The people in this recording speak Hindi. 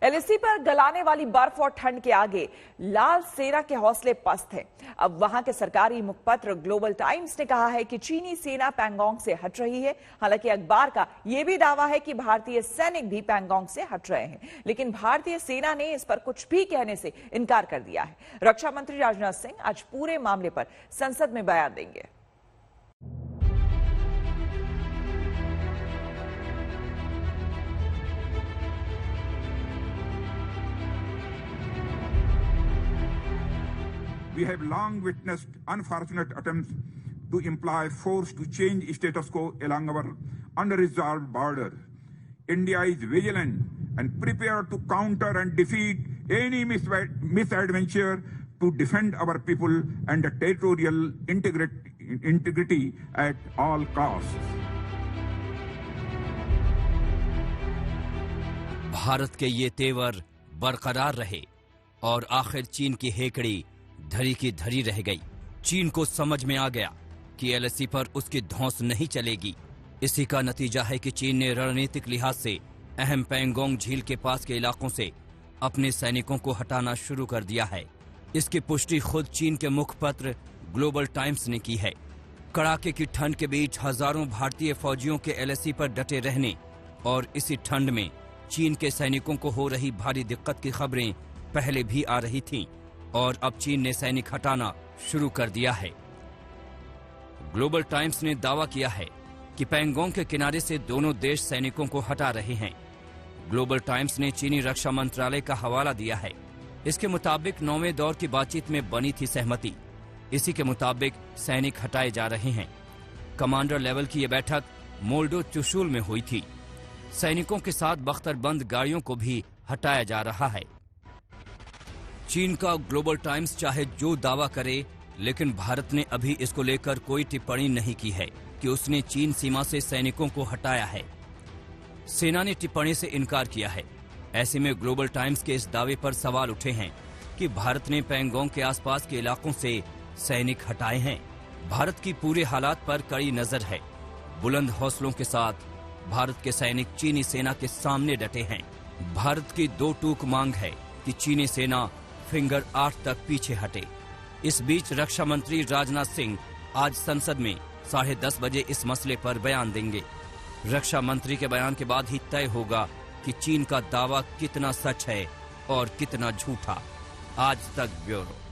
एलएसी पर गलाने वाली बर्फ और ठंड के आगे लाल सेना के हौसले पस्त हैं। अब वहां के सरकारी मुखपत्र ग्लोबल टाइम्स ने कहा है कि चीनी सेना पैंगोंग से हट रही है। हालांकि अखबार का यह भी दावा है कि भारतीय सैनिक भी पैंगोंग से हट रहे हैं, लेकिन भारतीय सेना ने इस पर कुछ भी कहने से इनकार कर दिया है। रक्षा मंत्री राजनाथ सिंह आज पूरे मामले पर संसद में बयान देंगे। We have long witnessed unfortunate attempts to employ force to change status quo along our unresolved border. India is vigilant and prepared to counter and defeat any misadventure to defend our people and the territorial integrity at all costs. Bharat के ये तेवर बरकरार रहे और आखिर चीन की हेकड़ी धरी की धरी रह गई। चीन को समझ में आ गया कि एलएसी पर उसकी धौंस नहीं चलेगी। इसी का नतीजा है कि चीन ने रणनीतिक लिहाज से अहम पैंगोंग झील के पास के इलाकों से अपने सैनिकों को हटाना शुरू कर दिया है। इसकी पुष्टि खुद चीन के मुखपत्र ग्लोबल टाइम्स ने की है। कड़ाके की ठंड के बीच हजारों भारतीय फौजियों के एलएसी पर डटे रहने और इसी ठंड में चीन के सैनिकों को हो रही भारी दिक्कत की खबरें पहले भी आ रही थीं और अब चीन ने सैनिक हटाना शुरू कर दिया है। ग्लोबल टाइम्स ने दावा किया है कि पैंगोंग के किनारे से दोनों देश सैनिकों को हटा रहे हैं। ग्लोबल टाइम्स ने चीनी रक्षा मंत्रालय का हवाला दिया है। इसके मुताबिक 9वें दौर की बातचीत में बनी थी सहमति। इसी के मुताबिक सैनिक हटाए जा रहे हैं। कमांडर लेवल की यह बैठक मोल्डो चुशुल में हुई थी। सैनिकों के साथ बख्तरबंद गाड़ियों को भी हटाया जा रहा है। चीन का ग्लोबल टाइम्स चाहे जो दावा करे, लेकिन भारत ने अभी इसको लेकर कोई टिप्पणी नहीं की है कि उसने चीन सीमा से सैनिकों को हटाया है। सेना ने टिप्पणी से इनकार किया है। ऐसे में ग्लोबल टाइम्स के इस दावे पर सवाल उठे हैं कि भारत ने पैंगोंग के आसपास के इलाकों से सैनिक हटाए हैं। भारत की पूरे हालात पर कड़ी नजर है। बुलंद हौसलों के साथ भारत के सैनिक चीनी सेना के सामने डटे हैं। भारत की दो टूक मांग है कि चीनी सेना फिंगर 8 तक पीछे हटे। इस बीच रक्षा मंत्री राजनाथ सिंह आज संसद में 10:30 बजे इस मसले पर बयान देंगे। रक्षा मंत्री के बयान के बाद ही तय होगा कि चीन का दावा कितना सच है और कितना झूठा। आज तक ब्यूरो।